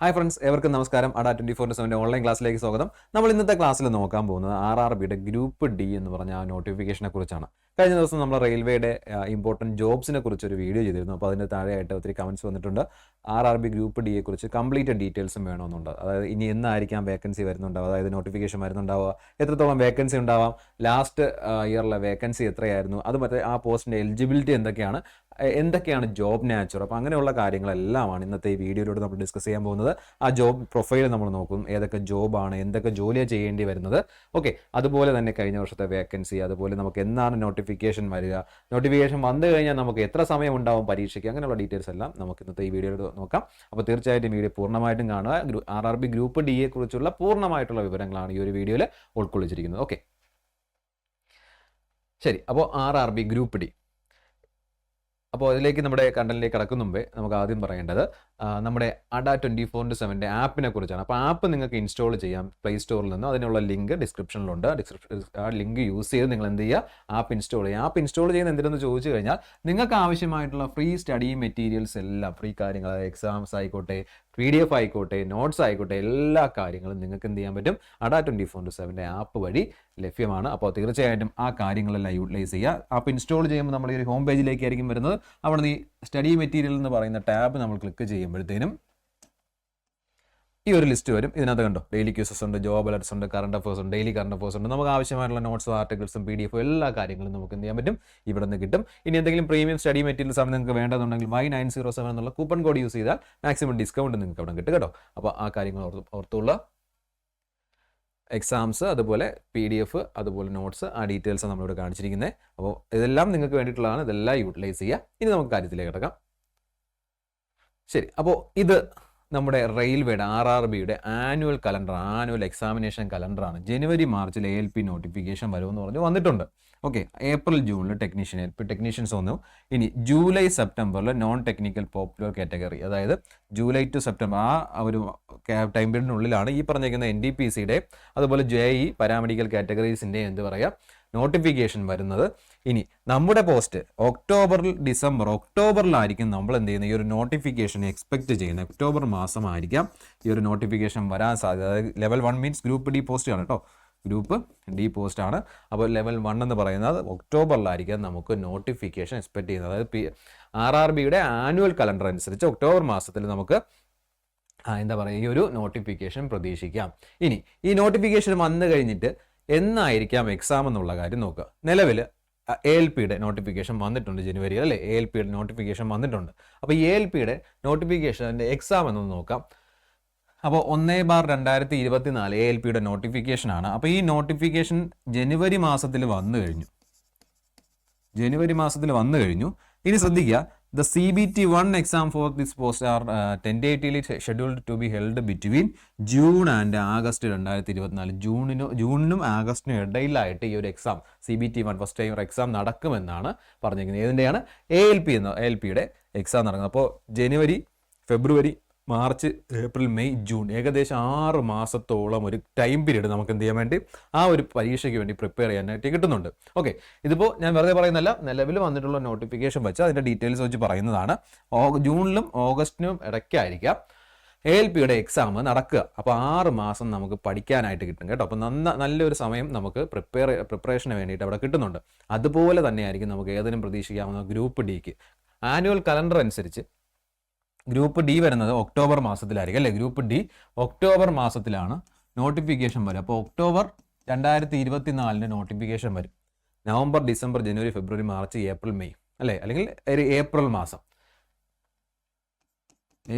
Hi friends, ഏവർക്കും നമസ്കാരം. അഡ 24/7 online ക്ലാസ്സിലേക്ക് സ്വാഗതം. നമ്മൾ ഇന്നത്തെ ക്ലാസ്സിൽ നോക്കാൻ പോകുന്നത് RRBയുടെ ഗ്രൂപ്പ് ഡി എന്ന് പറഞ്ഞ ആ നോട്ടിഫിക്കേഷനെ കുറിച്ചാണ്. കഴിഞ്ഞ ദിവസം നമ്മൾ റെയിൽവേയുടെ ഇമ്പോർട്ടൻറ്റ് ജോബ്സിനെ കുറിച്ച് ഒരു വീഡിയോ ചെയ്തിരുന്നു. അപ്പോൾ അതിൻ്റെ താഴെയായിട്ട് ഒത്തിരി കമൻറ്റ്സ് വന്നിട്ടുണ്ട്. RRB ഗ്രൂപ്പ് ഡിയെ കുറിച്ച് കംപ്ലീറ്റ് ഡീറ്റെയിൽസും വേണമെന്നുണ്ട്. അതായത് ഇനി എന്നായിരിക്കാം വേക്കൻസി വരുന്നുണ്ടാവുക, അതായത് നോട്ടിഫിക്കേഷൻ വരുന്നുണ്ടാവുക, എത്രത്തോളം വേക്കൻസി ഉണ്ടാവാം, ലാസ്റ്റ് ഇയറിലെ വേക്കൻസി എത്രയായിരുന്നു, അത് മറ്റേ ആ പോസ്റ്റിൻ്റെ എലിജിബിലിറ്റി എന്തൊക്കെയാണ് ജോബ് നാച്ചർ. അപ്പോൾ അങ്ങനെയുള്ള കാര്യങ്ങളെല്ലാമാണ് ഇന്നത്തെ ഈ വീഡിയോയിലൂടെ നമ്മൾ ഡിസ്കസ് ചെയ്യാൻ പോകുന്നത്. ആ ജോബ് പ്രൊഫൈൽ നമ്മൾ നോക്കും, ഏതൊക്കെ ജോബാണ്, എന്തൊക്കെ ജോലിയാണ് ചെയ്യേണ്ടി വരുന്നത്. ഓക്കെ, അതുപോലെ തന്നെ കഴിഞ്ഞ വർഷത്തെ വേക്കൻസി, അതുപോലെ നമുക്ക് എന്നാണ് നോട്ടിഫിക്കേഷൻ വരിക, നോട്ടിഫിക്കേഷൻ വന്നു കഴിഞ്ഞാൽ നമുക്ക് എത്ര സമയം ഉണ്ടാവും പരീക്ഷയ്ക്ക്, അങ്ങനെയുള്ള ഡീറ്റെയിൽസ് എല്ലാം നമുക്ക് ഇന്നത്തെ ഈ വീഡിയോയിൽ നോക്കാം. അപ്പോൾ തീർച്ചയായിട്ടും വീഡിയോ പൂർണ്ണമായിട്ടും കാണുക. RRB ഗ്രൂപ്പ് ഡിയെ കുറിച്ചുള്ള പൂർണ്ണമായിട്ടുള്ള വിവരങ്ങളാണ് ഈ ഒരു വീഡിയോയിൽ ഉൾക്കൊള്ളിച്ചിരിക്കുന്നത്. ഓക്കെ, ശരി. അപ്പോൾ RRB ഗ്രൂപ്പ് ഡി, അപ്പോൾ അതിലേക്ക് നമ്മുടെ കണ്ടന്റിലേക്ക് കടക്കുന്ന മുമ്പേ നമുക്ക് ആദ്യം പറയേണ്ടത് നമ്മുടെ അഡ 24/7 ആപ്പിനെ കുറിച്ചാണ്. അപ്പോൾ ആപ്പ് നിങ്ങൾക്ക് ഇൻസ്റ്റാൾ ചെയ്യാം പ്ലേ സ്റ്റോറിൽ നിന്ന്. അതിനുള്ള ലിങ്ക് ഡിസ്ക്രിപ്ഷനിലുണ്ട്. ആ ലിങ്ക് യൂസ് ചെയ്ത് നിങ്ങൾ എന്ത് ചെയ്യുക, ആപ്പ് ഇൻസ്റ്റാൾ ചെയ്യുക. ആപ്പ് ഇൻസ്റ്റാൾ ചെയ്യുന്ന എന്തിനെന്ന് ചോദിച്ചു കഴിഞ്ഞാൽ നിങ്ങൾക്ക് ആവശ്യമായിട്ടുള്ള ഫ്രീ സ്റ്റഡി മെറ്റീരിയൽസ് എല്ലാം, ഫ്രീ കാര്യങ്ങൾ, എക്സാംസ് ആയിക്കോട്ടെ, PDF ആയിക്കോട്ടെ, നോട്ട്സ് ആയിക്കോട്ടെ, എല്ലാ കാര്യങ്ങളും നിങ്ങൾക്ക് എന്ത് ചെയ്യാൻ പറ്റും, അഡ 24/7 ആപ്പ് വഴി ലഭ്യമാണ്. അപ്പോൾ തീർച്ചയായിട്ടും ആ കാര്യങ്ങളെല്ലാം യൂട്ടിലൈസ് ചെയ്യുക. ആപ്പ് ഇൻസ്റ്റാൾ ചെയ്യുമ്പോൾ നമ്മൾ ഈ ഒരു ഹോം പേജിലേക്കായിരിക്കും വരുന്നത്. അവിടെ നിന്ന് ഈ സ്റ്റഡി മെറ്റീരിയൽ എന്ന് പറയുന്ന ടാബ് നമ്മൾ ക്ലിക്ക് ചെയ്യുമ്പോഴത്തേനും ഈ ഒരു ലിസ്റ്റ് വരും. ഇതിനകത്ത് കണ്ടോ, ഡെയിലി ക്യൂസസ് ഉണ്ട്, ജോബ് അലർട്ട്സ് ഉണ്ട്, കറണ്ട് അഫേഴ്സ് ഉണ്ട്, ഡെയിലി കറണ്ട് അഫേഴ്സ് ഉണ്ട്. നമുക്ക് ആവശ്യമായിട്ടുള്ള നോട്ട്സും ആർട്ടിക്കിൾസും PDF എല്ലാ കാര്യങ്ങളും നമുക്ക് എന്ത് ചെയ്യാൻ പറ്റും, ഇവിടെ നിന്ന് കിട്ടും. ഇനി എന്തെങ്കിലും പ്രീമിയം സ്റ്റഡി മെറ്റീരിയൽസ് ആണ് നിങ്ങൾക്ക് വേണ്ടതെന്നുണ്ടെങ്കിൽ Y907 എന്നുള്ള കൂപ്പൺ കോഡ് യൂസ് ചെയ്താൽ മാക്സിമം ഡിസ്കൗണ്ട് നിങ്ങൾക്ക് അവിടെ കിട്ടും കേട്ടോ. അപ്പോൾ ആ കാര്യങ്ങൾ ഓർത്തുള്ള എക്സാംസ്, അതുപോലെ PDF, അതുപോലെ നോട്ട്സ്, ആ ഡീറ്റെയിൽസ് നമ്മളിവിടെ കാണിച്ചിരിക്കുന്നത്. അപ്പോൾ ഇതെല്ലാം നിങ്ങൾക്ക് വേണ്ടിയിട്ടുള്ളതാണ്. ഇതെല്ലാം യൂട്ടിലൈസ് ചെയ്യുക. ഇനി നമുക്ക് കാര്യത്തിലേക്ക് കിടക്കാം. ശരി, അപ്പോൾ ഇത് നമ്മുടെ റെയിൽവേയുടെ RRBയുടെ ആനുവൽ കലണ്ടർ, ആനുവൽ എക്സാമിനേഷൻ കലണ്ടറാണ്. ജനുവരി മാർച്ചിൽ ALP നോട്ടിഫിക്കേഷൻ വരുമെന്ന് പറഞ്ഞ് വന്നിട്ടുണ്ട്. ഓക്കെ, ഏപ്രിൽ ജൂണിൽ ടെക്നീഷ്യൻസ് വന്നു. ഇനി ജൂലൈ സെപ്റ്റംബറിൽ നോൺ ടെക്നിക്കൽ പോപ്പുലർ കാറ്റഗറി, അതായത് ജൂലൈ ടു സെപ്റ്റംബർ ആ ഒരു ടൈം പീരീഡിനുള്ളിലാണ് ഈ പറഞ്ഞിരിക്കുന്ന NTPCയുടെ അതുപോലെ JEE പാരാമെഡിക്കൽ കാറ്റഗറീസിൻ്റെ എന്ത് പറയുക നോട്ടിഫിക്കേഷൻ വരുന്നത്. ഇനി നമ്മുടെ പോസ്റ്റ് ഒക്ടോബറിലായിരിക്കും നമ്മൾ എന്ത് ചെയ്യുന്നത്, ഈ ഒരു നോട്ടിഫിക്കേഷൻ എക്സ്പെക്ട് ചെയ്യുന്നത്. ഒക്ടോബർ മാസമായിരിക്കാം ഈ ഒരു നോട്ടിഫിക്കേഷൻ വരാൻ സാധ്യത. അതായത് level 1 means group D post ആണ് കേട്ടോ, ഗ്രൂപ്പ് ഡി പോസ്റ്റ് ആണ്. അപ്പോൾ ലെവൽ 1 എന്ന് പറയുന്നത് ഒക്ടോബറിലായിരിക്കും നമുക്ക് നോട്ടിഫിക്കേഷൻ എക്സ്പെക്ട് ചെയ്യുന്നത്. അതായത് RRBയുടെ ആനുവൽ കലണ്ടർ അനുസരിച്ച് ഒക്ടോബർ മാസത്തിൽ നമുക്ക് എന്താ പറയുക, ഈ ഒരു നോട്ടിഫിക്കേഷൻ പ്രതീക്ഷിക്കാം. ഇനി ഈ നോട്ടിഫിക്കേഷൻ വന്നു കഴിഞ്ഞിട്ട് എന്നായിരിക്കാം എക്സാം എന്നുള്ള കാര്യം നോക്കുക. നിലവിൽ ALPയുടെ നോട്ടിഫിക്കേഷൻ വന്നിട്ടുണ്ട് ജനുവരിയിൽ, അല്ലേ? ALPയുടെ നോട്ടിഫിക്കേഷൻ വന്നിട്ടുണ്ട്. അപ്പോൾ ഈ ALPയുടെ നോട്ടിഫിക്കേഷൻ്റെ എക്സാം എന്നൊന്ന് നോക്കാം. അപ്പോൾ 1/2024 ALPയുടെ നോട്ടിഫിക്കേഷനാണ്. അപ്പോൾ ഈ നോട്ടിഫിക്കേഷൻ ജനുവരി മാസത്തിൽ വന്നു കഴിഞ്ഞു. ഇനി ശ്രദ്ധിക്കുക, the CBT1 exam for this post are tentatively scheduled to be held between June and August 2024. ജൂണിനും ആഗസ്റ്റിനും ഇടയിലായിട്ട് ഈ ഒരു exam CBT1 first time exam നടക്കുമെന്നാണ് പറഞ്ഞിരിക്കുന്നത്. ഇതിൻ്റെയാണ് ALPയുടെ എക്സാം നടക്കുന്നത്. അപ്പോൾ ജനുവരി, ഫെബ്രുവരി, മാർച്ച്, ഏപ്രിൽ, മെയ്, ജൂൺ, ഏകദേശം 6 മാസത്തോളം ഒരു ടൈം പീരീഡ് നമുക്ക് എന്ത് ചെയ്യാൻ വേണ്ടി, ആ ഒരു പരീക്ഷയ്ക്ക് വേണ്ടി പ്രിപ്പയർ ചെയ്യാനായിട്ട് കിട്ടുന്നുണ്ട്. ഓക്കെ, ഇതിപ്പോൾ ഞാൻ വെറുതെ പറയുന്നല്ല, നിലവിൽ വന്നിട്ടുള്ള നോട്ടിഫിക്കേഷൻ വെച്ച് അതിൻ്റെ ഡീറ്റെയിൽസ് വെച്ച് പറയുന്നതാണ്. ജൂണിലും ഓഗസ്റ്റിനും ഇടയ്ക്കായിരിക്കാം ALPയുടെ എക്സാം നടക്കുക. അപ്പോൾ 6 മാസം നമുക്ക് പഠിക്കാനായിട്ട് കിട്ടും കേട്ടോ. അപ്പോൾ നല്ലൊരു സമയം നമുക്ക് പ്രിപ്പറേഷന് വേണ്ടിയിട്ട് അവിടെ കിട്ടുന്നുണ്ട്. അതുപോലെ തന്നെയായിരിക്കും നമുക്ക് ഏതിനും പ്രതീക്ഷിക്കാവുന്ന ഗ്രൂപ്പ് ഡിക്ക്. ആനുവൽ കലണ്ടർ അനുസരിച്ച് ഗ്രൂപ്പ് ഡി വരുന്നത് ഒക്ടോബർ മാസത്തിലായിരിക്കും, അല്ലേ? ഗ്രൂപ്പ് ഡി ഒക്ടോബർ മാസത്തിലാണ് നോട്ടിഫിക്കേഷൻ വരും. അപ്പോൾ ഒക്ടോബർ 2024 നോട്ടിഫിക്കേഷൻ വരും. നവംബർ, ഡിസംബർ, ജനുവരി, ഫെബ്രുവരി, മാർച്ച്, ഏപ്രിൽ, മെയ്, അല്ലേ? അല്ലെങ്കിൽ ഒരു ഏപ്രിൽ മാസം,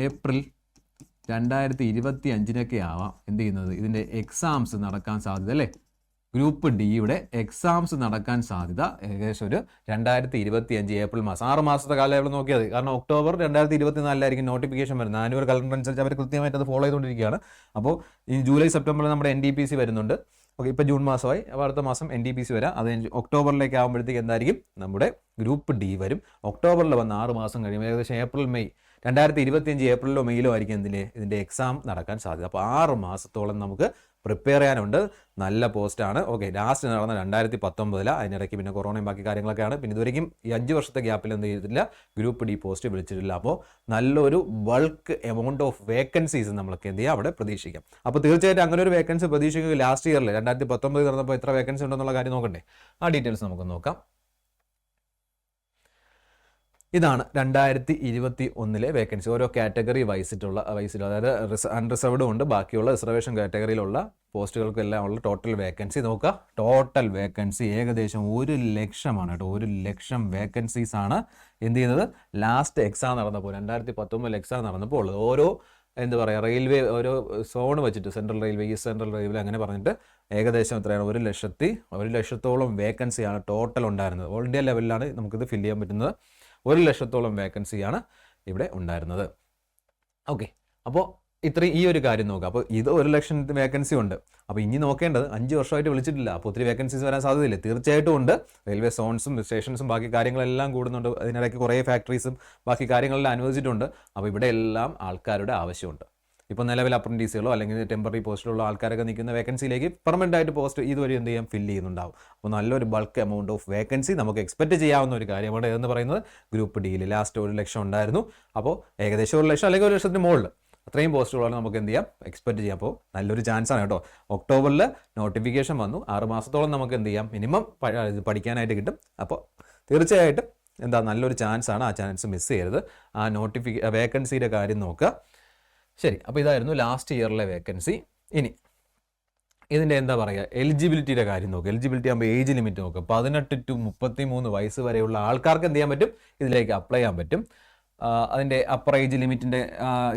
ഏപ്രിൽ 2025 ആവാം എന്ത് ചെയ്യുന്നത്, ഇതിൻ്റെ എക്സാംസ് നടക്കാൻ സാധ്യത, അല്ലേ? ഗ്രൂപ്പ് ഡിയുടെ എക്സാംസ് നടക്കാൻ സാധ്യത ഏകദേശം ഒരു 2025 ഏപ്രിൽ മാസം. 6 മാസത്തെ കാലയളവ് നോക്കിയത്. കാരണം ഒക്ടോബർ 2024 നോട്ടിഫിക്കേഷൻ വരുന്നത്. ആനുവൽ കലണ്ടർ അനുസരിച്ച് അവർ കൃത്യമായിട്ട് അത് ഫോളോ ചെയ്തുകൊണ്ടിരിക്കുകയാണ്. അപ്പോൾ ഈ ജൂലൈ, സെപ്റ്റംബറിൽ നമ്മുടെ NTPC വരുന്നുണ്ട്. ഓക്കെ, ഇപ്പോൾ ജൂൺ മാസമായി. അപ്പോൾ അടുത്ത മാസം NTPC വരാം. അത് ഒക്ടോബറിലേക്ക് ആകുമ്പോഴത്തേക്ക് എന്തായിരിക്കും, നമ്മുടെ ഗ്രൂപ്പ് ഡി വരും. ഒക്ടോബറിൽ വന്ന് 6 മാസം കഴിയുമ്പോൾ ഏകദേശം ഏപ്രിൽ, മെയ് 2025 ഏപ്രിലോ മെയിലോ ആയിരിക്കും ഇതിൻ്റെ എക്സാം നടക്കാൻ സാധ്യത. അപ്പോൾ 6 മാസത്തോളം നമുക്ക് പ്രിപ്പയർ ചെയ്യാനുണ്ട്. നല്ല പോസ്റ്റാണ്. ഓക്കെ, ലാസ്റ്റ് നടന്ന 2019, അതിനിടയ്ക്ക് പിന്നെ കൊറോണയും ബാക്കി കാര്യങ്ങളൊക്കെയാണ്. പിന്നെ ഇതുവരെയും ഈ 5 വർഷത്തെ ഗ്യാപ്പിൽ എന്ത് ചെയ്തിട്ടില്ല, ഗ്രൂപ്പ് ഡി പോസ്റ്റ് വിളിച്ചിട്ടില്ല. അപ്പോൾ നല്ലൊരു ബൾക്ക് എമൗണ്ട് ഓഫ് വേക്കൻസീസ് നമ്മൾക്ക് എന്ത് ചെയ്യാം, അവിടെ പ്രതീക്ഷിക്കാം. അപ്പോൾ തീർച്ചയായിട്ടും അങ്ങനെ ഒരു വേക്കൻസി പ്രതീക്ഷിക്കുക. ലാസ്റ്റ് ഇയറിൽ 2019 നടന്നപ്പോൾ എത്ര വേക്കൻസി ഉണ്ടെന്നുള്ള കാര്യം നോക്കണ്ടേ? ആ ഡീറ്റെയിൽസ് നമുക്ക് നോക്കാം. ഇതാണ് 2021 വേക്കൻസി. ഓരോ കാറ്റഗറി വൈസിൽ, അതായത് അൺറിസർവ്ഡും ഉണ്ട്, ബാക്കിയുള്ള റിസർവേഷൻ കാറ്റഗറിയിലുള്ള പോസ്റ്റുകൾക്കെല്ലാം ഉള്ള ടോട്ടൽ വേക്കൻസി നോക്കുക. ടോട്ടൽ വേക്കൻസി ഏകദേശം 1 ലക്ഷമാണ് കേട്ടോ. 1 ലക്ഷം വേക്കൻസീസ് ആണ് എന്ത് ചെയ്യുന്നത്, ലാസ്റ്റ് എക്സാം നടന്നപ്പോൾ 2019 എക്സാം നടന്നപ്പോൾ ഉള്ളത്. ഓരോ എന്താ പറയുക, റെയിൽവേ ഓരോ സോൺ വെച്ചിട്ട്, central railway, east central railway അങ്ങനെ പറഞ്ഞിട്ട് ഏകദേശം എത്രയാണ്, 1 ലക്ഷത്തോളം വേക്കൻസിയാണ് ടോട്ടൽ ഉണ്ടായിരുന്നത്. ഓൾ ഇന്ത്യ ലെവലിലാണ് നമുക്കിത് ഫില്ല് ചെയ്യാൻ പറ്റുന്നത്. 1 ലക്ഷത്തോളം വേക്കൻസിയാണ് ഇവിടെ ഉണ്ടായിരുന്നത്. ഓക്കെ, അപ്പോൾ ഈ ഒരു കാര്യം നോക്കുക. അപ്പോൾ ഇത് 1 ലക്ഷം വേക്കൻസി ഉണ്ട്. അപ്പോൾ ഇനി നോക്കേണ്ടത് 5 വർഷമായിട്ട് വിളിച്ചിട്ടില്ല, അപ്പോൾ ഒത്തിരി വേക്കൻസീസ് വരാൻ സാധ്യതയില്ല. തീർച്ചയായിട്ടും ഉണ്ട്. റെയിൽവേ സോൺസും സ്റ്റേഷൻസും ബാക്കി കാര്യങ്ങളെല്ലാം കൂടുന്നുണ്ട്. അതിനിടയ്ക്ക് കുറേ ഫാക്ടറീസും ബാക്കി കാര്യങ്ങളെല്ലാം അനുവദിച്ചിട്ടുണ്ട്. അപ്പോൾ ഇവിടെ എല്ലാം ആൾക്കാരുടെ ആവശ്യമുണ്ട്. ഇപ്പോൾ നിലവിൽ അപ്രന്റീസുകളോ അല്ലെങ്കിൽ ടെമ്പററി പോസ്റ്റിലുള്ള ആൾക്കാരൊക്കെ നിൽക്കുന്ന വേക്കൻസിയിലേക്ക് പെർമനൻ്റ് ആയിട്ട് പോസ്റ്റ് ഇതുവഴി എന്ത് ചെയ്യാം, ഫില്ല് ചെയ്യുന്നുണ്ടാവും. അപ്പോൾ നല്ലൊരു ബൾക്ക് എമൗണ്ട് ഓഫ് വേക്കൻസി നമുക്ക് എക്സ്പെക്ട് ചെയ്യാവുന്ന ഒരു കാര്യമാണ് എന്ന് പറയുന്നത്. ഗ്രൂപ്പ് ഡിയിൽ ലാസ്റ്റ് 1 ലക്ഷം ഉണ്ടായിരുന്നു. അപ്പോൾ ഏകദേശം 1 ലക്ഷം അല്ലെങ്കിൽ 1 ലക്ഷത്തിന് മുകളിൽ അത്രയും പോസ്റ്റുകളാണ് നമുക്ക് എന്ത് ചെയ്യാം, എക്സ്പെക്ട് ചെയ്യാം. അപ്പോൾ നല്ലൊരു ചാൻസാണ് കേട്ടോ. ഒക്ടോബറിൽ നോട്ടിഫിക്കേഷൻ വന്നു. 6 മാസത്തോളം നമുക്ക് എന്ത് ചെയ്യാം, മിനിമം പഠിക്കാനായിട്ട് കിട്ടും. അപ്പോൾ തീർച്ചയായിട്ടും നല്ലൊരു ചാൻസാണ്. ആ ചാൻസ് മിസ് ചെയ്യരുത്. ആ വേക്കൻസിയുടെ കാര്യം നോക്കുക. ശരി, അപ്പോൾ ഇതായിരുന്നു ലാസ്റ്റ് ഇയറിലെ വേക്കൻസി. ഇനി ഇതിൻ്റെ എന്താ പറയുക, എലിജിബിലിറ്റിയുടെ കാര്യം നോക്കുക. എലിജിബിലിറ്റി ആകുമ്പോൾ ഏജ് ലിമിറ്റ് നോക്കുക. 18 to 33 വയസ്സ് വരെയുള്ള ആൾക്കാർക്ക് എന്ത് ചെയ്യാൻ പറ്റും, ഇതിലേക്ക് അപ്ലൈ ചെയ്യാൻ പറ്റും. അതിൻ്റെ അപ്പർ ഏജ് ലിമിറ്റിൻ്റെ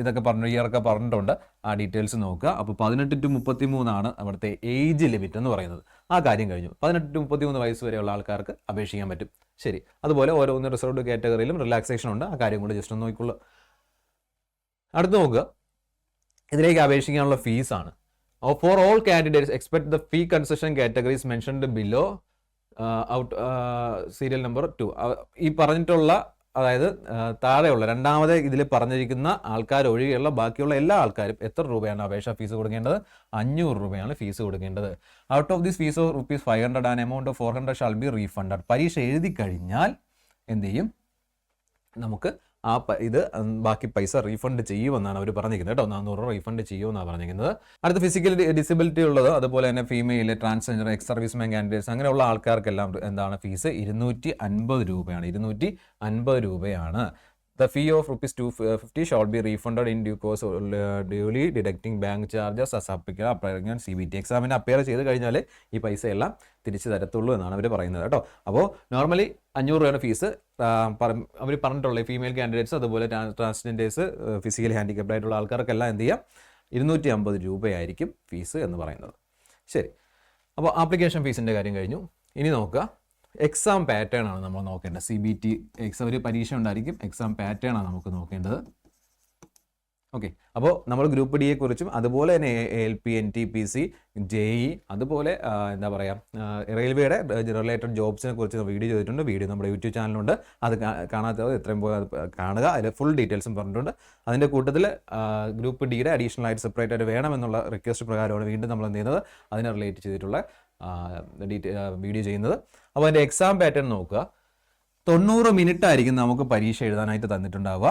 ഇതൊക്കെ ഇയറൊക്കെ പറഞ്ഞിട്ടുണ്ട്. ആ ഡീറ്റെയിൽസ് നോക്കുക. അപ്പോൾ 18 to 33 അവിടുത്തെ ഏജ് ലിമിറ്റ് എന്ന് പറയുന്നത്. ആ കാര്യം കഴിഞ്ഞു. 18 to 33 വയസ്സ് വരെയുള്ള ആൾക്കാർക്ക് അപേക്ഷിക്കാൻ പറ്റും. ശരി, അതുപോലെ ഓരോന്ന് റിസർവ്ഡ് കാറ്റഗറിയിലും റിലാക്സേഷൻ ഉണ്ട്. ആ കാര്യം കൂടി ജസ്റ്റ് ഒന്ന് നോക്കിക്കൊള്ളു. അടുത്ത് നോക്കുക, ഇതിലേക്ക് അപേക്ഷിക്കാനുള്ള ഫീസാണ്. For all candidates except the fee concession categories mentioned below serial number 2. ഈ പറഞ്ഞിട്ടുള്ള, അതായത് താഴെയുള്ള രണ്ടാമത് ഇതിൽ പറഞ്ഞിരിക്കുന്ന ആൾക്കാർ ഒഴികെയുള്ള ബാക്കിയുള്ള എല്ലാ ആൾക്കാരും എത്ര രൂപയാണ് അപേക്ഷാ ഫീസ് കൊടുക്കേണ്ടത്? 500 രൂപയാണ് ഫീസ് കൊടുക്കേണ്ടത്. Out of this fees of ₹500 and amount of 400 shall be refunded. പരീക്ഷ എഴുതി കഴിഞ്ഞാൽ എന്ത് ചെയ്യും, നമുക്ക് ഇത് ബാക്കി പൈസ റീഫണ്ട് ചെയ്യുമെന്നാണ് അവർ പറഞ്ഞിരിക്കുന്നത് കേട്ടോ. 400 രൂപ റീഫണ്ട് ചെയ്യുമെന്നാണ് പറഞ്ഞിരിക്കുന്നത്. അടുത്ത ഫിസിക്കൽ ഡിസബിലിറ്റി ഉള്ളത്, അതുപോലെ തന്നെ female, transgender, ex serviceman candidates അങ്ങനെയുള്ള ആൾക്കാർക്കെല്ലാം എന്താണ് ഫീസ്? 250 രൂപയാണ്. 250 രൂപയാണ്. The fee of ₹250 shall be refunded in due course, duly deducting bank charges as applicable applying CBT. എക്സാമിന് അപ്പിയർ ചെയ്ത് കഴിഞ്ഞാൽ ഈ പൈസ എല്ലാം തിരിച്ചു തരത്തുള്ളൂ എന്നാണ് അവർ പറയുന്നത് കേട്ടോ. അപ്പോൾ നോർമലി 500 രൂപയാണ് ഫീസ്. അവർ പറഞ്ഞിട്ടുള്ള ഫീമെയിൽ കാൻഡിഡേറ്റ്സ്, അതുപോലെ ട്രാൻസ്ജെൻഡേഴ്സ്, ഫിസിക്കലി ഹാൻഡിക്യാപ്ഡ് ആയിട്ടുള്ള ആൾക്കാർക്കെല്ലാം എന്ത് ചെയ്യാം, 250 രൂപയായിരിക്കും ഫീസ് എന്ന് പറയുന്നത്. ശരി, അപ്പോൾ ആപ്ലിക്കേഷൻ ഫീസിൻ്റെ കാര്യം കഴിഞ്ഞു. ഇനി നോക്കുക, എക്സാം പാറ്റേൺ ആണ് നമ്മൾ നോക്കേണ്ടത്. CBT എക്സാം ഒരു പരീക്ഷ ഉണ്ടായിരിക്കും. എക്സാം പാറ്റേൺ ആണ് നമുക്ക് നോക്കേണ്ടത്. ഓക്കെ, അപ്പോൾ നമ്മൾ ഗ്രൂപ്പ് ഡിയെ കുറിച്ചും അതുപോലെ തന്നെ ALP, NTPC, JE, അതുപോലെ എന്താ പറയുക, റെയിൽവേയുടെ റിലേറ്റഡ് ജോബ്സിനെ കുറിച്ച് വീഡിയോ ചെയ്തിട്ടുണ്ട്. വീഡിയോ നമ്മുടെ യൂട്യൂബ് ചാനലുണ്ട്. അത് കാണാത്തത് എത്രയും കാണുക. അതിൽ ഫുൾ ഡീറ്റെയിൽസും പറഞ്ഞിട്ടുണ്ട്. അതിൻ്റെ കൂട്ടത്തിൽ ഗ്രൂപ്പ് ഡിയുടെ അഡീഷണൽ ആയിട്ട് സെപ്പറേറ്റ് ആയിട്ട് വേണമെന്നുള്ള റിക്വസ്റ്റ് പ്രകാരമാണ് വീണ്ടും നമ്മൾ എന്ത് ചെയ്യുന്നത്, അതിനെ റിലേറ്റ് ചെയ്തിട്ടുള്ള വീഡിയോ ചെയ്യുന്നത്. അപ്പോൾ അതിൻ്റെ എക്സാം പാറ്റേൺ നോക്കുക. 90 മിനിറ്റ് ആയിരിക്കും നമുക്ക് പരീക്ഷ എഴുതാനായിട്ട് തന്നിട്ടുണ്ടാവുക.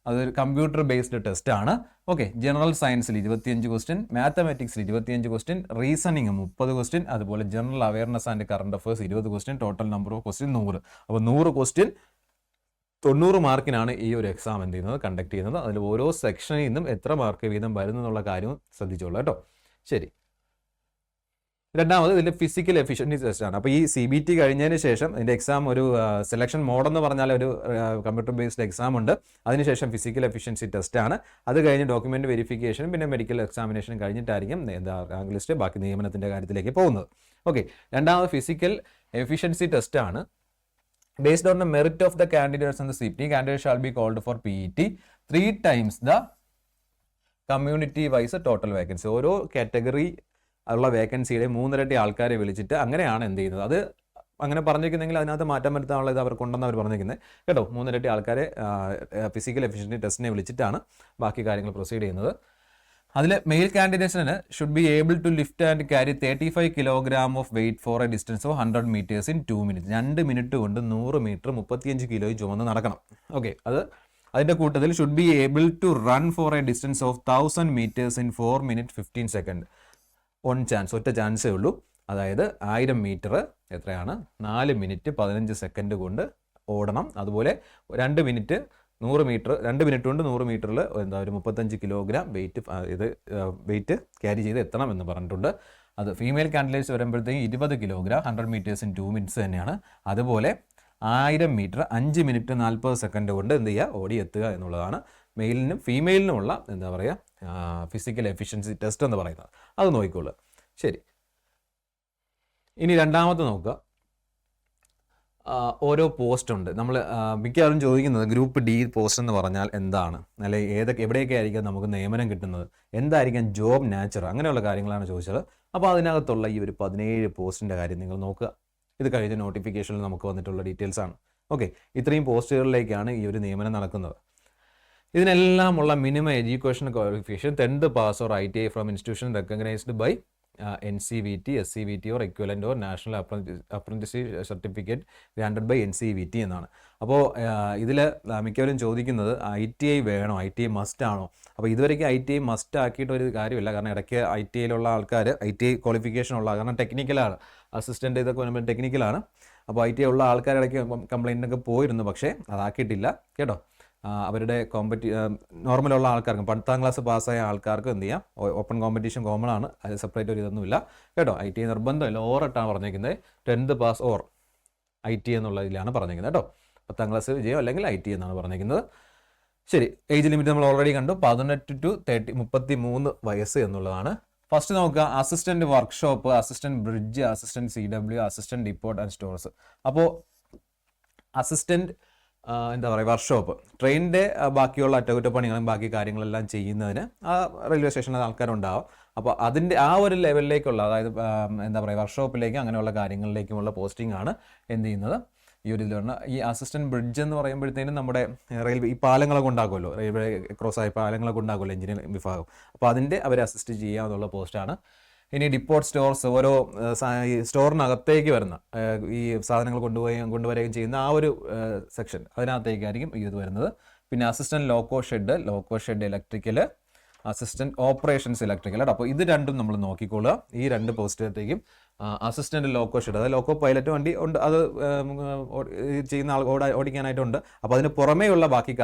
അതൊരു കമ്പ്യൂട്ടർ ബേസ്ഡ് ടെസ്റ്റ് ആണ്. ഓക്കെ, ജനറൽ സയൻസിൽ 25 ക്വസ്റ്റ്യൻ, മാത്തമാറ്റിക്സിൽ 25 ക്വസ്റ്റ്യൻ, റീസണിങ് 30 ക്വസ്റ്റ്യൻ, അതുപോലെ general awareness and current affairs 20 question. Total number of question 100. അപ്പോൾ 100 ക്വസ്റ്റ്യൻ 90 മാർക്കിനാണ് ഈ ഒരു എക്സാം എന്ത് ചെയ്യുന്നത്, കണ്ടക്ട് ചെയ്യുന്നത്. അതിൽ ഓരോ സെക്ഷനിൽ നിന്നും എത്ര മാർക്ക് വീതം വരുന്നു എന്നുള്ള കാര്യവും ശ്രദ്ധിച്ചോളൂ കേട്ടോ. ശരി, രണ്ടാമത് ഇതിൻ്റെ ഫിസിക്കൽ എഫിഷ്യൻസി ടെസ്റ്റാണ്. അപ്പോൾ ഈ CBT കഴിഞ്ഞതിന് ശേഷം ഇതിൻ്റെ എക്സാം ഒരു സെലക്ഷൻ മോഡെന്ന് പറഞ്ഞാൽ ഒരു കമ്പ്യൂട്ടർ ബേസ്ഡ് എക്സാം ഉണ്ട്. അതിനുശേഷം ഫിസിക്കൽ എഫിഷ്യൻസി ടെസ്റ്റാണ്. അത് കഴിഞ്ഞ് ഡോക്യുമെൻ്റ് വെരിഫിക്കേഷനും പിന്നെ മെഡിക്കൽ എക്സാമിനേഷനും കഴിഞ്ഞിട്ടായിരിക്കും റാങ്ക് ലിസ്റ്റ് ബാക്കി നിയമനത്തിൻ്റെ കാര്യത്തിലേക്ക് പോകുന്നത്. ഓക്കെ, രണ്ടാമത് ഫിസിക്കൽ എഫിഷ്യൻസി ടെസ്റ്റാണ്. Based on the merit of the candidates in the CBT, candidate shall be called for PET 3 times the community wise total vacancy. ഓരോ കാറ്റഗറി ഉള്ള വേക്കൻസിയുടെ 3 ഇരട്ടി ആൾക്കാരെ വിളിച്ചിട്ട് അങ്ങനെയാണ് എന്ത് ചെയ്യുന്നത്. അത് അങ്ങനെ പറഞ്ഞിരിക്കുന്നെങ്കിൽ അതിനകത്ത് മാറ്റം വരുത്താനുള്ള ഇത് അവർക്കുണ്ടെന്ന് അവർ പറഞ്ഞിരിക്കുന്നത് കേട്ടോ. 3 ഇരട്ടി ആൾക്കാരെ ഫിസിക്കൽ എഫിഷ്യൻസി ടെസ്റ്റിനെ വിളിച്ചിട്ടാണ് ബാക്കി കാര്യങ്ങൾ പ്രൊസീഡ് ചെയ്യുന്നത്. അതിൽ മെയിൽ കാൻഡിഡേറ്റ്സിന് should be able to lift and carry 35 kilogram of weight for a distance of 100 metres in 2 minutes. 2 minute കൊണ്ട് 100 മീറ്റർ 35 കിലോ ചുമന്ന് നടക്കണം. ഓക്കെ, അതിൻ്റെ കൂട്ടത്തിൽ should be able to run for a distance of 1000 metres in 4 minute 15 second. ഒറ്റ ചാൻസേ ഉള്ളൂ. അതായത് 1000 metre എത്രയാണ്? 4 മിനിറ്റ് 15 സെക്കൻഡ് കൊണ്ട് ഓടണം. അതുപോലെ 2 മിനിറ്റ് 100 മീറ്റർ, 2 മിനിറ്റ് കൊണ്ട് 100 മീറ്ററിൽ ഒരു 35 കിലോഗ്രാം വെയിറ്റ് ക്യാരി ചെയ്ത് എത്തണം എന്ന് പറഞ്ഞിട്ടുണ്ട്. അത് ഫീമെയിൽ കാൻഡിഡേറ്റ്സ് വരുമ്പോഴത്തേക്കും 20 കിലോഗ്രാം 100 മീറ്റേഴ്സ് ഇൻ 2 മിനിറ്റ്സ് തന്നെയാണ്. അതുപോലെ 1000 മീറ്റർ 5 മിനിറ്റ് 40 സെക്കൻഡ് കൊണ്ട് ഓടി എത്തുക എന്നുള്ളതാണ് മെയിലിനും ഫീമെയിലിനുമുള്ള ഫിസിക്കൽ എഫിഷ്യൻസി ടെസ്റ്റ് എന്ന് പറയുന്നത്. അത് നോക്കിക്കോളൂ. ശരി, ഇനി രണ്ടാമത്തെ നോക്കുക. ഓരോ പോസ്റ്റ് ഉണ്ട്. നമ്മൾ മിക്കവാറും ചോദിക്കുന്നത് ഗ്രൂപ്പ് ഡി പോസ്റ്റ് എന്ന് പറഞ്ഞാൽ എന്താണ്, അല്ലെങ്കിൽ എവിടെയൊക്കെ ആയിരിക്കും നമുക്ക് നിയമനം കിട്ടുന്നത്, എന്തായിരിക്കും ജോബ് നാച്ചർ, അങ്ങനെയുള്ള കാര്യങ്ങളാണ് ചോദിച്ചത്. അപ്പോൾ അതിനകത്തുള്ള ഈ ഒരു 17 പോസ്റ്റിൻ്റെ കാര്യം നിങ്ങൾ നോക്കുക. ഇത് കഴിഞ്ഞ നോട്ടിഫിക്കേഷനിൽ നമുക്ക് വന്നിട്ടുള്ള ഡീറ്റെയിൽസ് ആണ്. ഓക്കെ, ഇത്രയും പോസ്റ്റുകളിലേക്കാണ് ഈ ഒരു നിയമനം നടക്കുന്നത്. ഇതിനെല്ലാമുള്ള minimum education qualification 10th pass or ITI from institution recognised by NCVT, SCVT or equivalent or National Apprenticeship Certificate granted by NCVT എന്നാണ്. അപ്പോൾ ഇതിൽ മിക്കവരും ചോദിക്കുന്നത് ITI വേണോ, ITI മസ്റ്റ് ആണോ? അപ്പോൾ ഇതുവരെയ്ക്ക് ITI മസ്റ്റ് ആക്കിയിട്ട് ഒരു കാര്യമില്ല. കാരണം ഇടയ്ക്ക് ITIയിലുള്ള ആൾക്കാർ ITI ക്വാളിഫിക്കേഷൻ ഉള്ള, കാരണം ടെക്നിക്കലാണ്, അസിസ്റ്റൻ്റ് ഇതൊക്കെ വരുമ്പോൾ ടെക്നിക്കലാണ്. അപ്പോൾ ITI ഉള്ള ആൾക്കാർ ഇടയ്ക്ക് കംപ്ലൈൻറ്റൊക്കെ പോയിരുന്നു, പക്ഷേ അതാക്കിയിട്ടില്ല കേട്ടോ. അവരുടെ നോർമലുള്ള ആൾക്കാർക്കും 10th ക്ലാസ് പാസ്സായ ആൾക്കാർക്ക് എന്ത് ചെയ്യാം, ഓപ്പൺ കോമ്പറ്റീഷൻ കോമൺ ആണ്, അത് സെപ്പറേറ്റ് ഒരു ഇതൊന്നുമില്ല കേട്ടോ. ITI നിർബന്ധമില്ല, ഓറിട്ടാണ് പറഞ്ഞിരിക്കുന്നത്. 10th പാസ് ഓർ ITI എന്നുള്ള ഇതിലാണ് പറഞ്ഞിരിക്കുന്നത് കേട്ടോ. 10th ക്ലാസ് വിജയം അല്ലെങ്കിൽ ITI എന്നാണ് പറഞ്ഞിരിക്കുന്നത്. ശരി, ഏജ് ലിമിറ്റ് നമ്മൾ ഓൾറെഡി കണ്ടു, 18 to 33 വയസ്സ് എന്നുള്ളതാണ്. ഫസ്റ്റ് നോക്കുക, assistant workshop, assistant bridge, assistant CW, assistant deport and stores. അപ്പോൾ അസിസ്റ്റന്റ് വർക്ക്ഷോപ്പ്, ട്രെയിനിൻ്റെ ബാക്കിയുള്ള അറ്റകുറ്റപ്പണികളും ബാക്കി കാര്യങ്ങളെല്ലാം ചെയ്യുന്നതിന് റെയിൽവേ സ്റ്റേഷനിൽ ആൾക്കാരുണ്ടാവും. അപ്പോൾ അതിൻ്റെ ആ ഒരു ലെവലിലേക്കുള്ള, അതായത് വർക്ക്ഷോപ്പിലേക്ക് അങ്ങനെയുള്ള കാര്യങ്ങളിലേക്കുമുള്ള പോസ്റ്റിംഗ് ആണ് എന്ത് ചെയ്യുന്നത് ഈ ഒരു ഇതിൽ. ഈ അസിസ്റ്റന്റ് ബ്രിഡ്ജ് എന്ന് പറയുമ്പോഴത്തേനും നമ്മുടെ റെയിൽവേ ഈ പാലങ്ങളൊക്കെ ഉണ്ടാക്കുമല്ലോ, റെയിൽവേ ക്രോസ് ആയ പാലങ്ങളൊക്കെ ഉണ്ടാക്കുമല്ലോ, എഞ്ചിനീയറിംഗ് വിഭാഗം. അപ്പോൾ അതിൻ്റെ അവരെ അസിസ്റ്റ് ചെയ്യാമെന്നുള്ള പോസ്റ്റാണ്. ഇനി ഡിപ്പോർട്ട് സ്റ്റോർസ്, ഓരോ സ്റ്റോറിനകത്തേക്ക് വരുന്ന ഈ സാധനങ്ങൾ കൊണ്ടുവരികയും ചെയ്യുന്ന ആ ഒരു സെക്ഷൻ, അതിനകത്തേക്കായിരിക്കും ഇത് വരുന്നത്. പിന്നെ assistant loco shed electrical, assistant operations electrical. അപ്പോൾ ഇത് രണ്ടും നമ്മൾ നോക്കിക്കൊള്ളുക. ഈ 2 പോസ്റ്റിലത്തേക്കും അസിസ്റ്റന്റ് ലോക്കോ ഷെഡ്, അതായത് ലോക്കോ പൈലറ്റ് വണ്ടി ഉണ്ട്, അത് ചെയ്യുന്ന ആൾ ഓടിക്കാനായിട്ടുണ്ട്. അപ്പോൾ അതിന് പുറമേയുള്ള ബാക്കി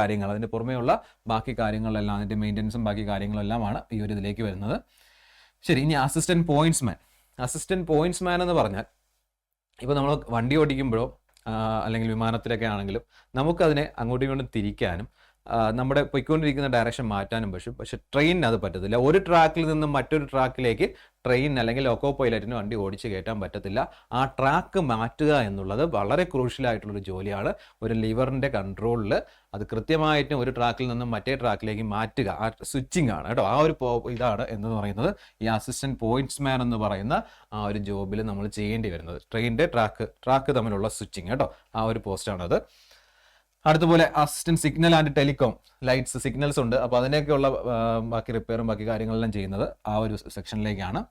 കാര്യങ്ങളെല്ലാം, അതിൻ്റെ മെയിൻ്റനൻസും ബാക്കി കാര്യങ്ങളെല്ലാമാണ് ഈ ഒരു ഇതിലേക്ക് വരുന്നത്. ശരി, ഇനി അസിസ്റ്റന്റ് പോയിന്റ്സ്മാൻ എന്ന് പറഞ്ഞാൽ, ഇപ്പോൾ നമ്മൾ വണ്ടി ഓടിക്കുമ്പോഴോ അല്ലെങ്കിൽ വിമാനത്തിലൊക്കെ ആണെങ്കിലും നമുക്കതിനെ അങ്ങോട്ടും ഇങ്ങോട്ടും തിരിക്കാനും നമ്മുടെ പൊയ്ക്കൊണ്ടിരിക്കുന്ന ഡയറക്ഷൻ മാറ്റാനും പക്ഷേ ട്രെയിനിന് അത് പറ്റത്തില്ല. ഒരു ട്രാക്കിൽ നിന്നും മറ്റൊരു ട്രാക്കിലേക്ക് ട്രെയിൻ അല്ലെങ്കിൽ ലോക്കോ പൈലറ്റിന് വണ്ടി ഓടിച്ച് കയറ്റാൻ പറ്റത്തില്ല. ആ ട്രാക്ക് മാറ്റുക എന്നുള്ളത് വളരെ ക്രൂഷ്യലായിട്ടുള്ളൊരു ജോലിയാണ്. ഒരു ലിവറിൻ്റെ കൺട്രോളിൽ അത് കൃത്യമായിട്ടും ഒരു ട്രാക്കിൽ നിന്നും മറ്റേ ട്രാക്കിലേക്ക് മാറ്റുക, ആ സ്വിച്ചിങ് ആണ് കേട്ടോ. ആ ഒരു ഇതാണ് എന്ന് പറയുന്നത് ഈ അസിസ്റ്റന്റ് പോയിന്റ്സ്മാൻ എന്ന് പറയുന്ന ആ ഒരു ജോബിൽ നമ്മൾ ചെയ്യേണ്ടി വരുന്നത്. ട്രെയിനിൻ്റെ ട്രാക്ക് തമ്മിലുള്ള സ്വിച്ചിങ് കേട്ടോ, ആ ഒരു പോസ്റ്റാണത്. അടുത്തപോലെ assistant signal and telecom, lights, signals ഉണ്ട്. അപ്പോൾ അതിനൊക്കെയുള്ള ബാക്കി റിപ്പയറും ബാക്കി കാര്യങ്ങളെല്ലാം ചെയ്യുന്നത് ആ ഒരു സെക്ഷനിലേക്കാണ്.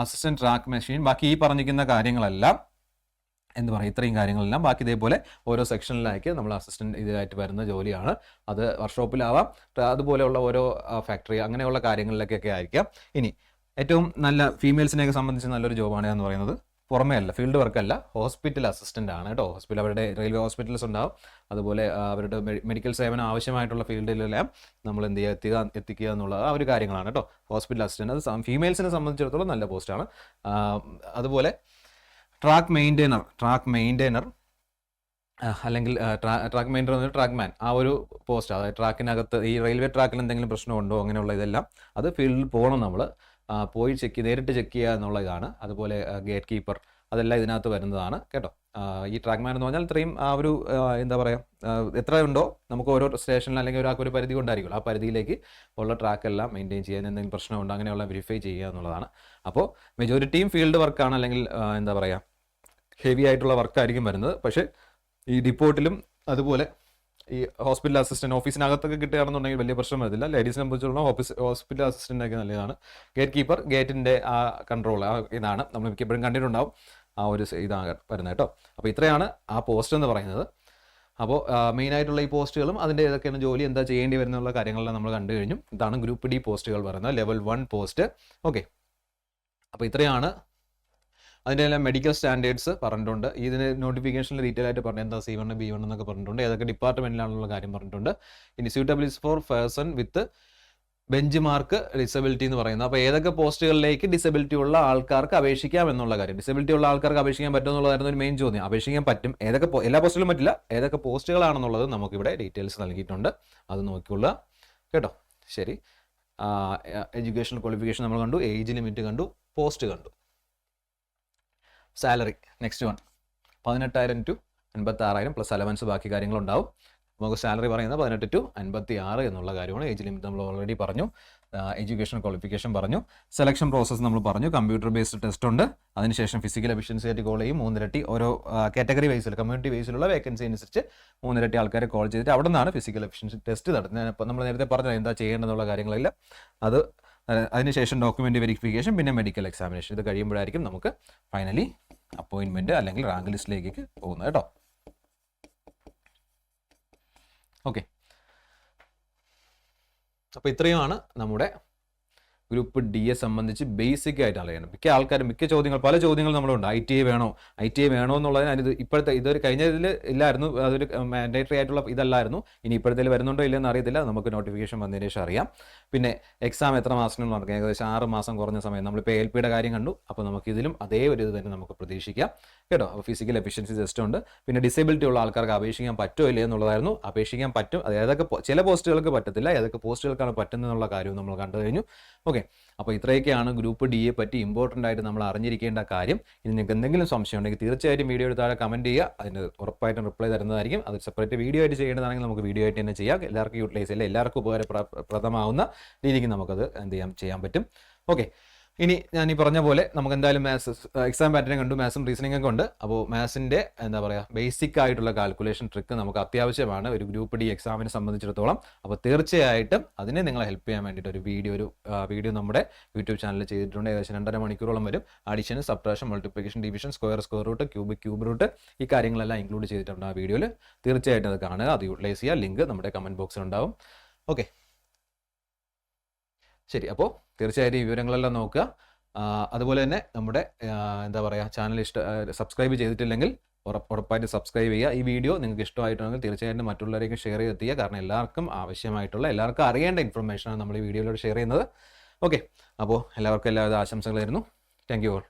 അസിസ്റ്റന്റ് ട്രാക്ക് മെഷീൻ, ബാക്കി ഈ പറഞ്ഞിരിക്കുന്ന കാര്യങ്ങളെല്ലാം ഇത്രയും കാര്യങ്ങളെല്ലാം ബാക്കി ഇതേപോലെ ഓരോ സെക്ഷനിലേക്ക് നമ്മൾ അസിസ്റ്റന്റ് ഇതായിട്ട് വരുന്ന ജോലിയാണ്. അത് വർക്ക്ഷോപ്പിലാവാം, അതുപോലെയുള്ള ഓരോ ഫാക്ടറി അങ്ങനെയുള്ള കാര്യങ്ങളിലേക്കൊക്കെ ആയിരിക്കാം. ഇനി ഏറ്റവും നല്ല ഫീമെയിൽസിനെയൊക്കെ സംബന്ധിച്ച് നല്ലൊരു ജോബാണ് എന്ന് പറയുന്നത്, പുറമേ അല്ല, ഫീൽഡ് വർക്കല്ല, ഹോസ്പിറ്റൽ അസിസ്റ്റൻ്റ് ആണ് കേട്ടോ. അവരുടെ റെയിൽവേ ഹോസ്പിറ്റൽസ് ഉണ്ടാവും, അതുപോലെ അവരുടെ മെഡിക്കൽ സേവനം ആവശ്യമായിട്ടുള്ള ഫീൽഡിലെല്ലാം നമ്മൾ എന്ത് ചെയ്യുക, എത്തിക്കുക എന്നുള്ള ആ ഒരു കാര്യങ്ങളാണ് കേട്ടോ ഹോസ്പിറ്റൽ അസിസ്റ്റൻ്റ്. അത് ഫീമെയിൽസിനെ സംബന്ധിച്ചിടത്തോളം നല്ല പോസ്റ്റാണ്. അതുപോലെ ട്രാക്ക് മെയിൻറ്റെയിനർ അല്ലെങ്കിൽ ട്രാക്ക് മെയിൻറ്റെയിനർ, ട്രാക്ക് മാൻ, ആ ഒരു പോസ്റ്റ്, അതായത് ട്രാക്കിനകത്ത് ഈ റെയിൽവേ ട്രാക്കിൽ എന്തെങ്കിലും പ്രശ്നമുണ്ടോ അങ്ങനെയുള്ള ഇതെല്ലാം അത് ഫീൽഡിൽ പോകണം, നമ്മൾ പോയി നേരിട്ട് ചെക്ക് ചെയ്യുക എന്നുള്ള ഇതാണ്. അതുപോലെ ഗേറ്റ് കീപ്പർ, അതെല്ലാം ഇതിനകത്ത് വരുന്നതാണ് കേട്ടോ. ഈ ട്രാക്ക് മാൻ എന്ന് പറഞ്ഞാൽ ഇത്രയും ആ ഒരു എത്ര ഉണ്ടോ നമുക്ക് ഓരോ സ്റ്റേഷനിൽ അല്ലെങ്കിൽ ഒരാൾക്ക് ഒരു പരിധി കൊണ്ടായിരിക്കും, ആ പരിധിയിലേക്ക് ഉള്ള ട്രാക്കെല്ലാം മെയിൻറ്റെയിൻ ചെയ്യാൻ, എന്തെങ്കിലും പ്രശ്നമുണ്ടോ അങ്ങനെയുള്ള വെരിഫൈ ചെയ്യുക എന്നുള്ളതാണ്. അപ്പോൾ മെജോറിറ്റിയും ഫീൽഡ് വർക്കാണ്, അല്ലെങ്കിൽ ഹെവി ആയിട്ടുള്ള വർക്കായിരിക്കും വരുന്നത്. പക്ഷേ ഈ ഡിപ്പോർട്ടിലും അതുപോലെ ഈ ഹോസ്പിറ്റൽ അസിസ്റ്റന്റ് ഓഫീസിനകത്തൊക്കെ കിട്ടുകയാണെന്നുണ്ടെങ്കിൽ വലിയ പ്രശ്നം വരത്തില്ല. ലേഡീസിനെ സംബന്ധിച്ചിടത്തോളം ഹോസ്പിറ്റൽ അസിസ്റ്റന്റ് ഒക്കെ നല്ലതാണ്. ഗേറ്റ് കീപ്പർ, ഗേറ്റിന്റെ ആ കൺട്രോൾ ഇതാണ് നമ്മൾ മിക്കപ്പോഴും കണ്ടിട്ടുണ്ടാവും. ആ ഒരു ഇതാണ് വരുന്നത് കേട്ടോ. അപ്പോൾ ഇത്രയാണ് ആ പോസ്റ്റ് എന്ന് പറയുന്നത്. അപ്പോൾ മെയിനായിട്ടുള്ള ഈ പോസ്റ്റുകളും അതിൻ്റെ ഏതൊക്കെയാണ് ജോലി എന്താ ചെയ്യേണ്ടി വരുന്നുള്ള കാര്യങ്ങളെല്ലാം നമ്മൾ കണ്ടു കഴിഞ്ഞു. ഇതാണ് ഗ്രൂപ്പ് ഡി പോസ്റ്റുകൾ പറയുന്നത്, ലെവൽ 1 പോസ്റ്റ്. ഓക്കെ, അപ്പോൾ ഇത്രയാണ്. അതിൻ്റെ എല്ലാം മെഡിക്കൽ സ്റ്റാൻഡേർഡ്സ് പറഞ്ഞിട്ടുണ്ട്. ഇതിന് നോട്ടിഫിക്കേഷനിൽ ഡീറ്റെയിൽ ആയിട്ട് പറഞ്ഞു എന്താ C1 B1 എന്നൊക്കെ പറഞ്ഞിട്ടുണ്ട്, ഏതൊക്കെ ഡിപ്പാർട്ട്മെൻറ്റിലാണെന്നുള്ള കാര്യം പറഞ്ഞിട്ടുണ്ട്. ഇനി suitability for person with benchmark disability എന്ന് പറയുന്നത്. അപ്പോൾ ഏതൊക്കെ പോസ്റ്റുകളിലേക്ക് ഡിസബിലിറ്റി ഉള്ള ആൾക്കാർക്ക് അപേക്ഷിക്കാം എന്നുള്ള കാര്യം. ഡിസബിലിറ്റി ഉള്ള ആൾക്കാർക്ക് അപേക്ഷിക്കാൻ പറ്റും എന്നുള്ളതായിരുന്നു ഒരു മെയിൻ ചോദ്യം. അപേക്ഷിക്കാൻ പറ്റും, ഏതൊക്കെ എല്ലാ പോസ്റ്റുകളും പറ്റില്ല, ഏതൊക്കെ പോസ്റ്റുകളാണെന്നുള്ളത് നമുക്കിവിടെ ഡീറ്റെയിൽസ് നൽകിയിട്ടുണ്ട്. അത് നോക്കിക്കൊള്ളുക കേട്ടോ. ശരി, എഡ്യൂക്കേഷണൽ ക്വാളിഫിക്കേഷൻ നമ്മൾ കണ്ടു, ഏജ് ലിമിറ്റ് കണ്ടു, പോസ്റ്റ് കണ്ടു. Salary next one 18,000 to 56,000 plus allowance ബാക്കി കാര്യങ്ങളുണ്ടാവും. നമുക്ക് സാലറി പറയുന്നത് 18 to 56 എന്നുള്ള കാര്യമാണ്. ഏജ് ലിമിറ്റ് നമ്മൾ ഓൾറെഡി പറഞ്ഞു. എഡ്യൂക്കേഷണൽ ക്വാളിഫിക്കേഷൻ പറഞ്ഞു. സെലക്ഷൻ പ്രോസസ്സ് നമ്മൾ പറഞ്ഞു. കമ്പ്യൂട്ടർ ബേസ്ഡ് ടെസ്റ്റ് ഉണ്ട്. അതിനുശേഷം ഫിസിക്കൽ എഫിഷ്യൻസി ആയിട്ട് കോൾ ചെയ്യും. 3 ഇരട്ടി ഓരോ കാറ്റഗറി ബേസിൽ, കമ്മ്യൂണിറ്റി ബേസിലുള്ള വേക്കൻസി അനുസരിച്ച് 3 ഇരട്ടി ആൾക്കാരെ കോൾ ചെയ്തിട്ട് അവിടെ നിന്നാണ് ഫിസിക്കൽ എഫിഷ്യൻസി ടെസ്റ്റ് നടത്തുന്നത്. അപ്പോൾ നമ്മൾ നേരത്തെ പറഞ്ഞത് എന്താ ചെയ്യേണ്ടതെന്നുള്ള കാര്യങ്ങളില്ല. അതിനുശേഷം ഡോക്യുമെന്റ് വെരിഫിക്കേഷൻ, പിന്നെ മെഡിക്കൽ എക്സാമിനേഷൻ. ഇത് കഴിയുമ്പോഴായിരിക്കും നമുക്ക് ഫൈനലി അപ്പോയിൻമെന്റ് അല്ലെങ്കിൽ റാങ്ക് ലിസ്റ്റിലേക്ക് പോകുന്നത് കേട്ടോ. ഓക്കെ, അപ്പോൾ ഇത്രയുമാണ് നമ്മുടെ ഗ്രൂപ്പ് ഡിയെ സംബന്ധിച്ച് ബേസിക് ആയിട്ട് അറിയണം. മിക്ക ചോദ്യങ്ങൾ, പല ചോദ്യങ്ങൾ നമ്മളുണ്ട്. ITI വേണോ എന്നുള്ളതിന് ഇപ്പോഴത്തെ ഇതൊരു കഴിഞ്ഞ ഇതിൽ ഇല്ലായിരുന്നു, അതൊരു മാൻഡേറ്ററി ആയിട്ടുള്ള ഇതല്ലായിരുന്നു. ഇനി ഇപ്പോഴത്തെ വരുന്നുണ്ടോ ഇല്ലെന്ന് അറിയത്തില്ല, നമുക്ക് നോട്ടിഫിക്കേഷൻ വന്നതിന് ശേഷം അറിയാം. പിന്നെ എക്സാം എത്ര മാസത്തിനുള്ളിൽ നടക്കും? ഏകദേശം 6 മാസം കുറഞ്ഞ സമയം. നമ്മളിപ്പോൾ ALPയുടെ കാര്യം കണ്ടു. അപ്പോൾ നമുക്ക് ഇതിലും അതേ ഒരു ഇത് തന്നെ നമുക്ക് പ്രതീക്ഷിക്കാം കേട്ടോ. അപ്പോൾ ഫിസിക്കൽ എഫിഷ്യൻസി ടെസ്റ്റ് ഉണ്ട്. പിന്നെ ഡിസേബിലിറ്റി ഉള്ള ആൾക്കാർക്ക് അപേക്ഷിക്കാൻ പറ്റുമോ ഇല്ലേ എന്നുള്ളതായിരുന്നു. അപേക്ഷിക്കാൻ പറ്റും. അത് ഏതൊക്കെ ചില പോസ്റ്റുകൾക്ക് പറ്റത്തില്ല, ഏതൊക്കെ പോസ്റ്റുകൾക്കാണ് പറ്റുന്നതെന്നുള്ള കാര്യവും നമ്മൾ കണ്ടു കഴിഞ്ഞു. ഓക്കെ, അപ്പോൾ ഇത്രയൊക്കെയാണ് ഗ്രൂപ്പ് ഡിയെ പറ്റി ഇമ്പോർട്ടൻ്റ് ആയിട്ട് നമ്മൾ അറിഞ്ഞിരിക്കേണ്ട കാര്യം. ഇനി നിങ്ങൾക്ക് എന്തെങ്കിലും സംശയം ഉണ്ടെങ്കിൽ തീർച്ചയായിട്ടും വീഡിയോ താഴെ കമൻറ്റ് ചെയ്യുക. അതിന് ഉറപ്പായിട്ടും റിപ്ലൈ തരുന്നതായിരിക്കും. അത് സെപ്പറേറ്റ് വീഡിയോ ആയിട്ട് ചെയ്യേണ്ടതാണെങ്കിൽ നമുക്ക് വീഡിയോ ആയിട്ട് തന്നെ ചെയ്യാം. എല്ലാവർക്കും യൂട്ടിലൈസ് ചെയ്യില്ല, എല്ലാവർക്കും ഉപകാരപ്രദമാവുന്ന രീതിക്ക് നമുക്കത് ചെയ്യാൻ പറ്റും. ഓക്കെ, ഇനി ഞാൻ ഈ പറഞ്ഞ പോലെ നമുക്ക് എന്തായാലും മാത്സ് എക്സാം പാറ്റേൺ കണ്ടു, മാത്സും റീസണിംഗ് ഒക്കെ ഉണ്ട്. അപ്പോൾ മാത്സിൻ്റെ എന്താ പറയുക ബേസിക് ആയിട്ടുള്ള കാൽക്കുലേഷൻ ട്രിക്ക് നമുക്ക് അത്യാവശ്യമാണ് ഒരു ഗ്രൂപ്പ് ഡി എക്സാമിനെ സംബന്ധിച്ചിടത്തോളം. അപ്പോൾ തീർച്ചയായിട്ടും അതിനെ നിങ്ങളെ ഹെൽപ്പ് ചെയ്യാൻ വേണ്ടിയിട്ട് ഒരു വീഡിയോ നമ്മുടെ യൂട്യൂബ് ചാനലിൽ ചെയ്തിട്ടുണ്ട്. ഏകദേശം 2.5 മണിക്കൂറോളം വരും. Addition, subtraction, multiplication, division, square root, cube root, ഈ കാര്യങ്ങളെല്ലാം ഇൻക്ലൂഡ് ചെയ്തിട്ടുണ്ട് ആ വീഡിയോയിൽ. തീർച്ചയായിട്ടും അത് കാണുക, അത് യൂട്ടിലൈസ് ചെയ്യുക. ലിങ്ക് നമ്മുടെ കമൻറ്റ് ബോക്സിൽ ഉണ്ടാവും. ഓക്കെ, ശരി. അപ്പോൾ തീർച്ചയായിട്ടും ഈ വിവരങ്ങളെല്ലാം നോക്കുക. അതുപോലെ തന്നെ നമ്മുടെ എന്താ പറയുക ചാനൽ സബ്സ്ക്രൈബ് ചെയ്തിട്ടില്ലെങ്കിൽ ഉറപ്പായിട്ട് സബ്സ്ക്രൈബ് ചെയ്യുക. ഈ വീഡിയോ നിങ്ങൾക്ക് ഇഷ്ടമായിട്ടുണ്ടെങ്കിൽ തീർച്ചയായിട്ടും മറ്റുള്ളവരേക്ക് ഷെയർ ചെയ്തെത്തുക. കാരണം എല്ലാവർക്കും എല്ലാവർക്കും അറിയേണ്ട ഇൻഫർമേഷനാണ് നമ്മൾ ഈ വീഡിയോയിലൂടെ ഷെയർ ചെയ്യുന്നത്. ഓക്കെ, അപ്പോൾ എല്ലാവർക്കും എല്ലാവിധ ആശംസകളായിരുന്നു. Thank you all.